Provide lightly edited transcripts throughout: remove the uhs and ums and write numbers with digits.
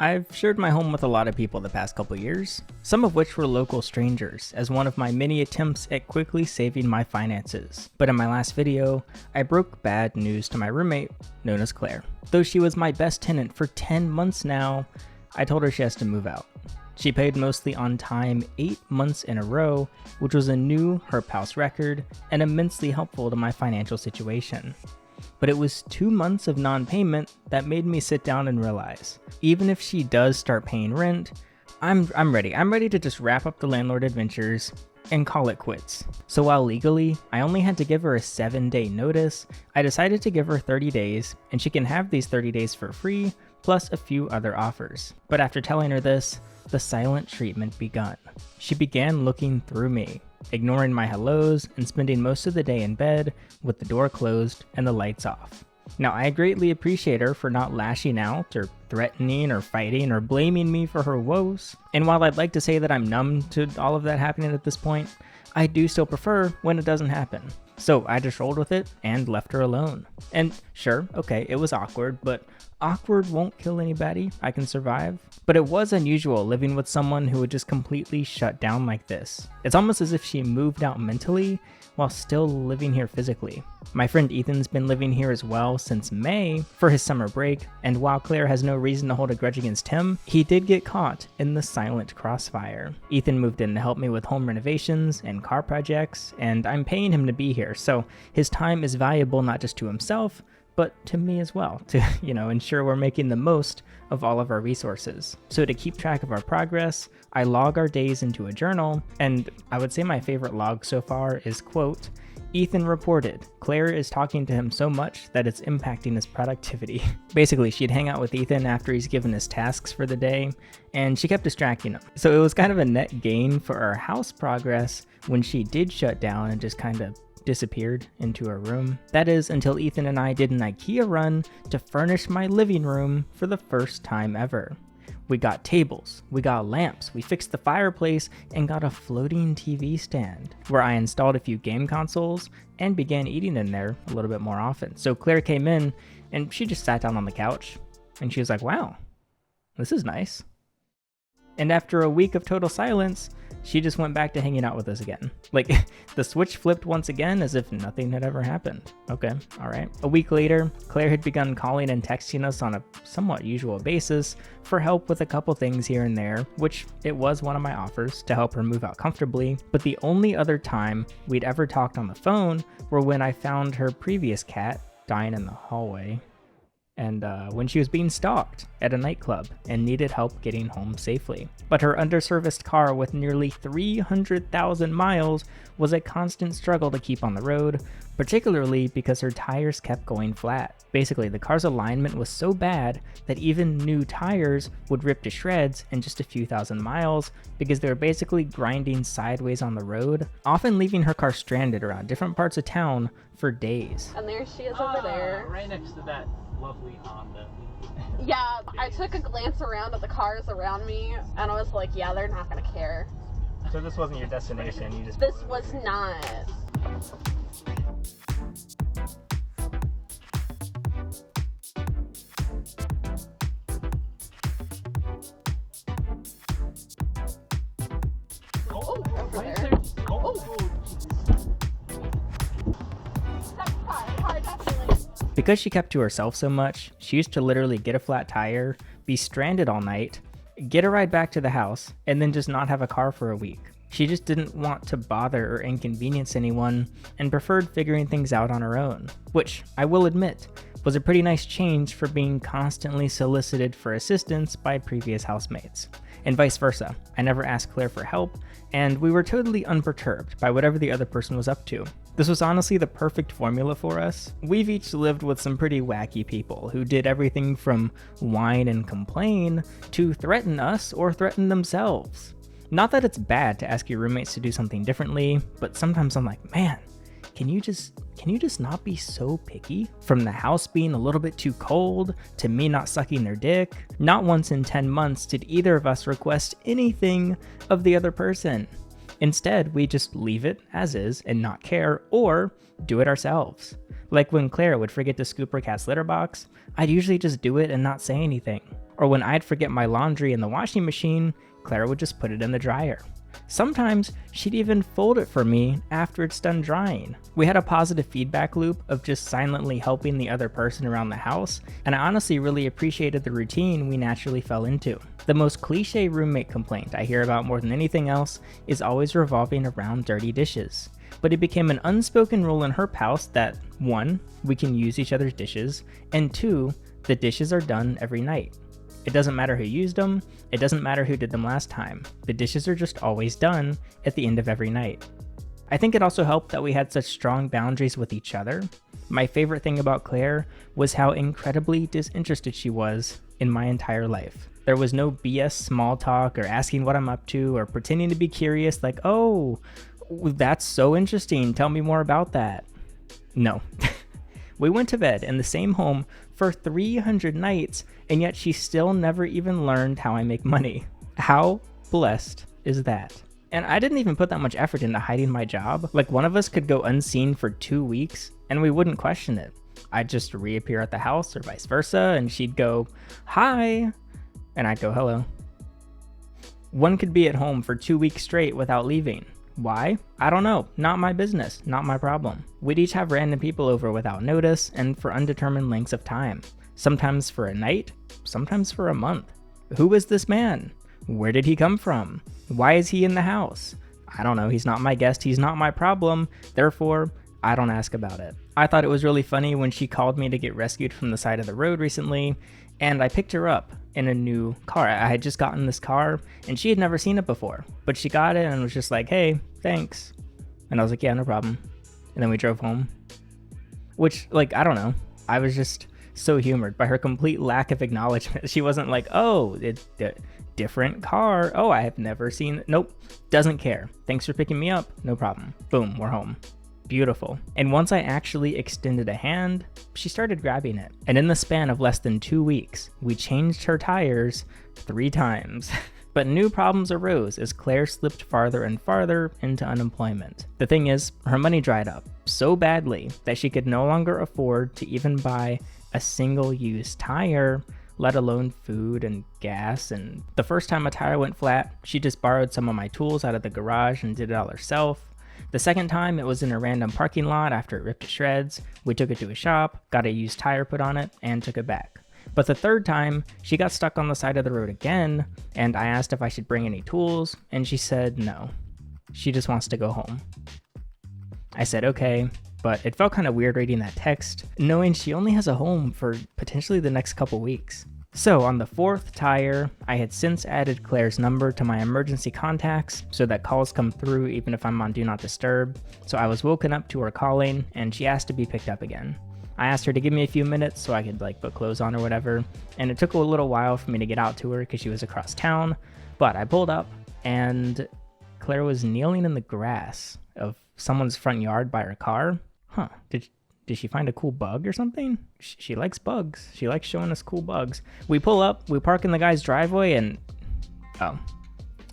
I've shared my home with a lot of people the past couple years, some of which were local strangers, as one of my many attempts at quickly saving my finances. But in my last video, I broke bad news to my roommate, known as Claire. Though she was my best tenant for 10 months now, I told her she has to move out. She paid mostly on time 8 months in a row, which was a new Herp House record and immensely helpful to my financial situation. But it was 2 months of non-payment that made me sit down and realize, even if she does start paying rent, I'm ready. I'm ready to just wrap up the landlord adventures and call it quits. So while legally, I only had to give her a 7-day notice, I decided to give her 30 days, and she can have these 30 days for free, plus a few other offers. But after telling her this, the silent treatment begun. She began looking through me, ignoring my hellos and spending most of the day in bed with the door closed and the lights off. Now, I greatly appreciate her for not lashing out or threatening or fighting or blaming me for her woes. And while I'd like to say that I'm numb to all of that happening at this point, I do still prefer when it doesn't happen. So I just rolled with it and left her alone. And sure, okay, it was awkward, but awkward won't kill anybody. I can survive. But it was unusual living with someone who would just completely shut down like this. It's almost as if she moved out mentally while still living here physically. My friend Ethan's been living here as well since May for his summer break, and while Claire has no reason to hold a grudge against him, he did get caught in the silent crossfire. Ethan moved in to help me with home renovations and car projects, and I'm paying him to be here, so his time is valuable not just to himself, but to me as well, to, ensure we're making the most of all of our resources. So to keep track of our progress, I log our days into a journal, and I would say my favorite log so far is, quote, Ethan reported, Claire is talking to him so much that it's impacting his productivity. Basically, she'd hang out with Ethan after he's given his tasks for the day, and she kept distracting him. So it was kind of a net gain for our house progress when she did shut down and just kind of disappeared into her room. That is, until Ethan and I did an IKEA run to furnish my living room for the first time ever. We got tables, we got lamps, we fixed the fireplace, and got a floating TV stand, where I installed a few game consoles and began eating in there a little bit more often. So Claire came in, and she just sat down on the couch, and she was like, wow, this is nice. And after a week of total silence, she just went back to hanging out with us again. Like, the switch flipped once again as if nothing had ever happened. Okay, all right. A week later, Claire had begun calling and texting us on a somewhat usual basis for help with a couple things here and there, which it was one of my offers to help her move out comfortably. But the only other time we'd ever talked on the phone were when I found her previous cat dying in the hallway, and when she was being stalked at a nightclub and needed help getting home safely. But her underserviced car with nearly 300,000 miles was a constant struggle to keep on the road, particularly because her tires kept going flat. Basically, the car's alignment was so bad that even new tires would rip to shreds in just a few thousand miles because they were basically grinding sideways on the road, often leaving her car stranded around different parts of town for days. And there she is over there. Right next to that lovely Honda. Yeah, I took a glance around at the cars around me, and I was like, yeah, they're not gonna care. So this wasn't your destination, you just... This was not. Oh, over there. Because she kept to herself so much, she used to literally get a flat tire, be stranded all night, get a ride back to the house, and then just not have a car for a week. She just didn't want to bother or inconvenience anyone and preferred figuring things out on her own, which, I will admit, was a pretty nice change for being constantly solicited for assistance by previous housemates. And vice versa. I never asked Claire for help, and we were totally unperturbed by whatever the other person was up to. This was honestly the perfect formula for us. We've each lived with some pretty wacky people who did everything from whine and complain to threaten us or threaten themselves. Not that it's bad to ask your roommates to do something differently, but sometimes I'm like, man, can you just not be so picky? From the house being a little bit too cold, to me not sucking their dick. Not once in 10 months did either of us request anything of the other person. Instead, we just leave it as is and not care, or do it ourselves. Like when Claire would forget to scoop her cat's litter box, I'd usually just do it and not say anything. Or when I'd forget my laundry in the washing machine, Claire would just put it in the dryer. Sometimes she'd even fold it for me after it's done drying. We had a positive feedback loop of just silently helping the other person around the house, and I honestly really appreciated the routine we naturally fell into. The most cliche roommate complaint I hear about more than anything else is always revolving around dirty dishes. But it became an unspoken rule in her house that 1, we can use each other's dishes, and 2, the dishes are done every night. It doesn't matter who used them, it doesn't matter who did them last time. The dishes are just always done at the end of every night. I think it also helped that we had such strong boundaries with each other. My favorite thing about Claire was how incredibly disinterested she was in my entire life. There was no BS small talk or asking what I'm up to or pretending to be curious like, oh, that's so interesting, tell me more about that. No. We went to bed in the same home for 300 nights, and yet she still never even learned how I make money. How blessed is that? And I didn't even put that much effort into hiding my job. Like, one of us could go unseen for 2 weeks, and we wouldn't question it. I'd just reappear at the house or vice versa, and she'd go, hi, and I'd go, hello. One could be at home for 2 weeks straight without leaving. Why? I don't know. Not my business. Not my problem. We'd each have random people over without notice and for undetermined lengths of time. Sometimes for a night, sometimes for a month. Who is this man? Where did he come from? Why is he in the house? I don't know. He's not my guest. He's not my problem. Therefore, I don't ask about it. I thought it was really funny when she called me to get rescued from the side of the road recently, and I picked her up in a new car. I had just gotten this car and she had never seen it before, but she got it and was just like, hey, thanks. And I was like, yeah, no problem. And then we drove home, which, like, I don't know. I was just so humored by her complete lack of acknowledgement. She wasn't like, oh, it's a different car. Oh, I have never seen it. Nope. Doesn't care. Thanks for picking me up. No problem. Boom, we're home. Beautiful. And once I actually extended a hand, she started grabbing it. And in the span of less than 2 weeks, we changed her tires 3 times. But new problems arose as Claire slipped farther and farther into unemployment. The thing is, her money dried up so badly that she could no longer afford to even buy a single-use tire, let alone food and gas. And the first time a tire went flat, she just borrowed some of my tools out of the garage and did it all herself. The second time, it was in a random parking lot after it ripped to shreds. We took it to a shop, got a used tire put on it, and took it back. But the third time, she got stuck on the side of the road again, and I asked if I should bring any tools, and she said no. She just wants to go home. I said okay, but it felt kind of weird reading that text, knowing she only has a home for potentially the next couple weeks. So on the 4th tire, I had since added Claire's number to my emergency contacts so that calls come through even if I'm on Do Not Disturb. So I was woken up to her calling and she asked to be picked up again. I asked her to give me a few minutes so I could put clothes on or whatever, and it took a little while for me to get out to her because she was across town, but I pulled up and Claire was kneeling in the grass of someone's front yard by her car. Huh, did she find a cool bug or something? She likes bugs. She likes showing us cool bugs. We pull up, we park in the guy's driveway, and oh,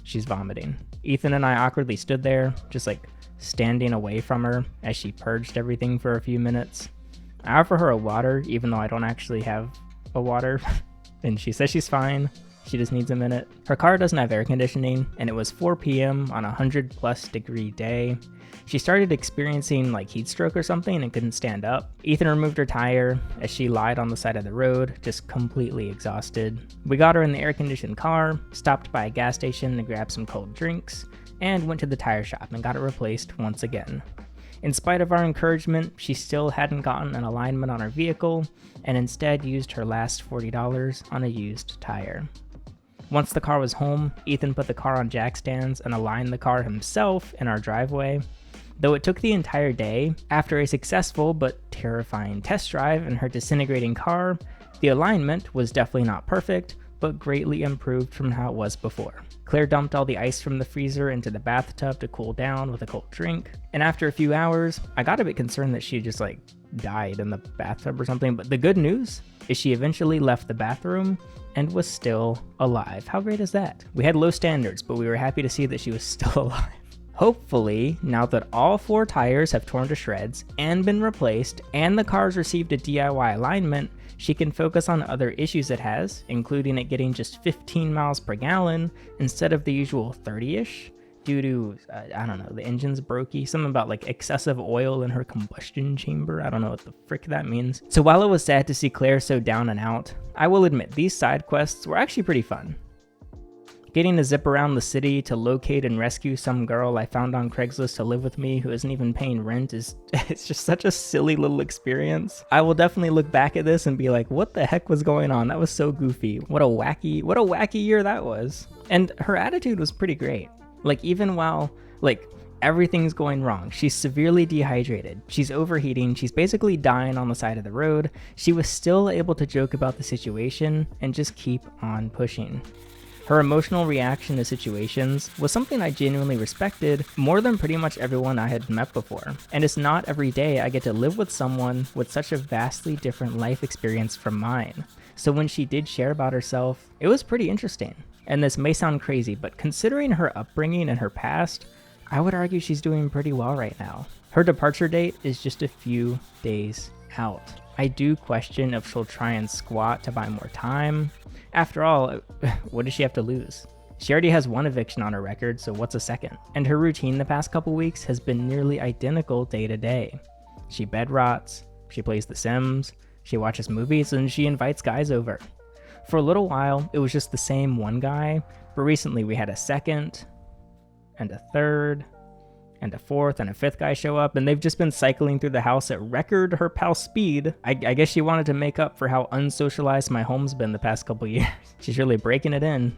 she's vomiting. Ethan and I awkwardly stood there, just standing away from her as she purged everything for a few minutes. I offer her a water, even though I don't actually have a water, and she says she's fine. She just needs a minute. Her car doesn't have air conditioning, and it was 4 p.m. on a 100+ degree day. She started experiencing heat stroke or something and couldn't stand up. Ethan removed her tire as she lied on the side of the road, just completely exhausted. We got her in the air-conditioned car, stopped by a gas station to grab some cold drinks, and went to the tire shop and got it replaced once again. In spite of our encouragement, she still hadn't gotten an alignment on her vehicle and instead used her last $40 on a used tire. Once the car was home, Ethan put the car on jack stands and aligned the car himself in our driveway. Though it took the entire day, after a successful but terrifying test drive in her disintegrating car, the alignment was definitely not perfect, but greatly improved from how it was before. Claire dumped all the ice from the freezer into the bathtub to cool down with a cold drink, and after a few hours, I got a bit concerned that she just died in the bathtub or something, but the good news is she eventually left the bathroom and was still alive. How great is that? We had low standards, but we were happy to see that she was still alive. Hopefully, now that all 4 tires have torn to shreds and been replaced and the car's received a DIY alignment, she can focus on other issues it has, including it getting just 15 miles per gallon instead of the usual 30-ish due to, I don't know, the engine's brokey, something about like excessive oil in her combustion chamber. I don't know what the frick that means. So while it was sad to see Claire so down and out, I will admit these side quests were actually pretty fun. Getting to zip around the city to locate and rescue some girl I found on Craigslist to live with me who isn't even paying rent is it's just such a silly little experience. I will definitely look back at this and be like, what the heck was going on? That was so goofy. What a wacky year that was. And her attitude was pretty great. Like, even while like everything's going wrong, she's severely dehydrated, she's overheating, she's basically dying on the side of the road, she was still able to joke about the situation and just keep on pushing. Her emotional reaction to situations was something I genuinely respected more than pretty much everyone I had met before. And it's not every day I get to live with someone with such a vastly different life experience from mine. So when she did share about herself, it was pretty interesting. And this may sound crazy, but considering her upbringing and her past, I would argue she's doing pretty well right now. Her departure date is just a few days out. I do question if she'll try and squat to buy more time. After all, what does she have to lose? She already has 1 eviction on her record, so what's a second? And her routine the past couple weeks has been nearly identical day to day. She bed rots, she plays The Sims, she watches movies, and she invites guys over. For a little while, it was just the same one guy, but recently we had a second, and a third, and a 4th and a 5th guy show up, and they've just been cycling through the house at record her pal speed. I guess she wanted to make up for how unsocialized my home's been the past couple years. She's really breaking it in.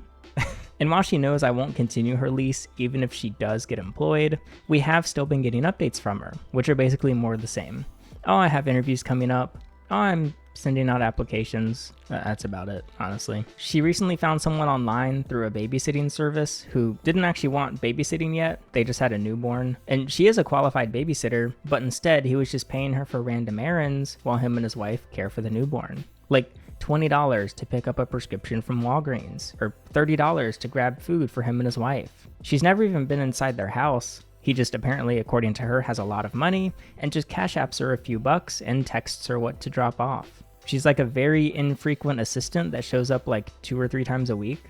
And while she knows I won't continue her lease, even if she does get employed, we have still been getting updates from her, which are basically more the same. Oh, I have interviews coming up. Oh, I'm sending out applications. That's about it, honestly. She recently found someone online through a babysitting service who didn't actually want babysitting yet. They just had a newborn. And she is a qualified babysitter, but instead he was just paying her for random errands while him and his wife care for the newborn. Like $20 to pick up a prescription from Walgreens, or $30 to grab food for him and his wife. She's never even been inside their house. He just apparently, according to her, has a lot of money and just cash apps her a few bucks and texts her what to drop off. She's like a very infrequent assistant that shows up like 2 or 3 times a week.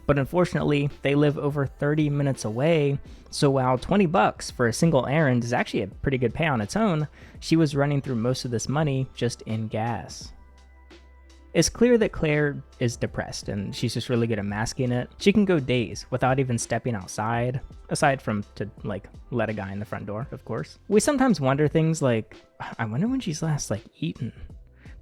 But unfortunately, they live over 30 minutes away, so while $20 for a single errand is actually a pretty good pay on its own, she was running through most of this money just in gas. It's clear that Claire is depressed, and she's just really good at masking it. She can go days without even stepping outside, aside from to, like, let a guy in the front door, of course. We sometimes wonder things like, I wonder when she's last, like, eaten.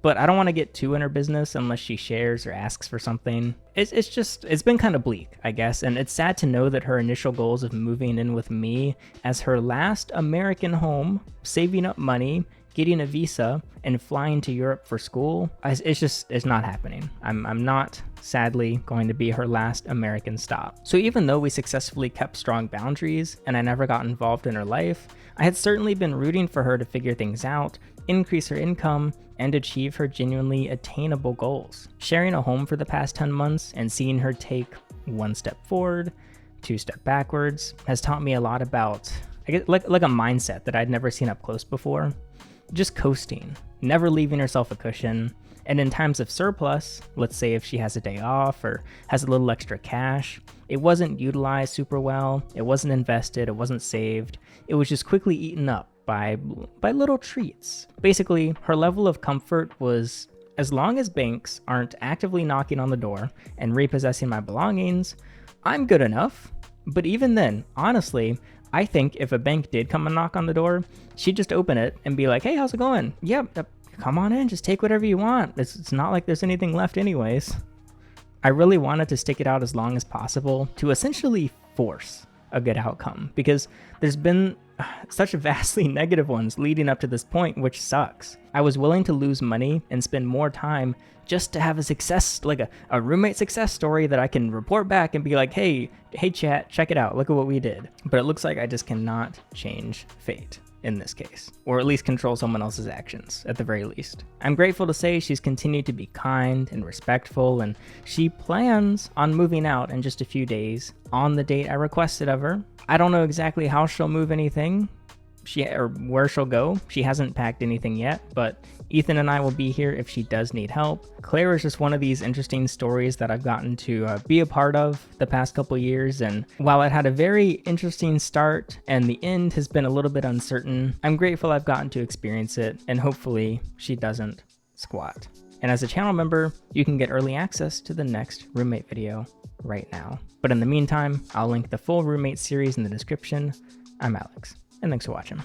But I don't want to get too in her business unless she shares or asks for something. It's been kind of bleak, I guess, and it's sad to know that her initial goals of moving in with me as her last American home, saving up money, getting a visa, and flying to Europe for school, it's not happening. I'm not, sadly, going to be her last American stop. So even though we successfully kept strong boundaries and I never got involved in her life, I had certainly been rooting for her to figure things out, increase her income, and achieve her genuinely attainable goals. Sharing a home for the past 10 months and seeing her take 1 step forward, 2 step backwards has taught me a lot about, I guess, like a mindset that I'd never seen up close before. Just coasting, never leaving herself a cushion, and in times of surplus, let's say if she has a day off or has a little extra cash, it wasn't utilized super well, it wasn't invested, it wasn't saved, it was just quickly eaten up by little treats. Basically, her level of comfort was, as long as banks aren't actively knocking on the door and repossessing my belongings, I'm good enough. But even then, honestly, I think if a bank did come and knock on the door, she'd just open it and be like, hey, how's it going? Yep, come on in, just take whatever you want. It's not like there's anything left anyways. I really wanted to stick it out as long as possible to essentially force a good outcome, because there's been such vastly negative ones leading up to this point, which sucks. I was willing to lose money and spend more time just to have a success, like a roommate success story that I can report back and be like, hey chat, check it out, look at what we did. But it looks like I just cannot change fate. in this case, or at least control someone else's actions, at the very least. I'm grateful to say she's continued to be kind and respectful, and she plans on moving out in just a few days on the date I requested of her. I don't know exactly how she'll move anything, or where she'll go. She hasn't packed anything yet, but Ethan and I will be here if she does need help. Claire is just one of these interesting stories that I've gotten to be a part of the past couple years, and while it had a very interesting start and the end has been a little bit uncertain, I'm grateful I've gotten to experience it, and hopefully she doesn't squat. And as a channel member, you can get early access to the next roommate video right now. But in the meantime, I'll link the full roommate series in the description. I'm Alex, and thanks for watching.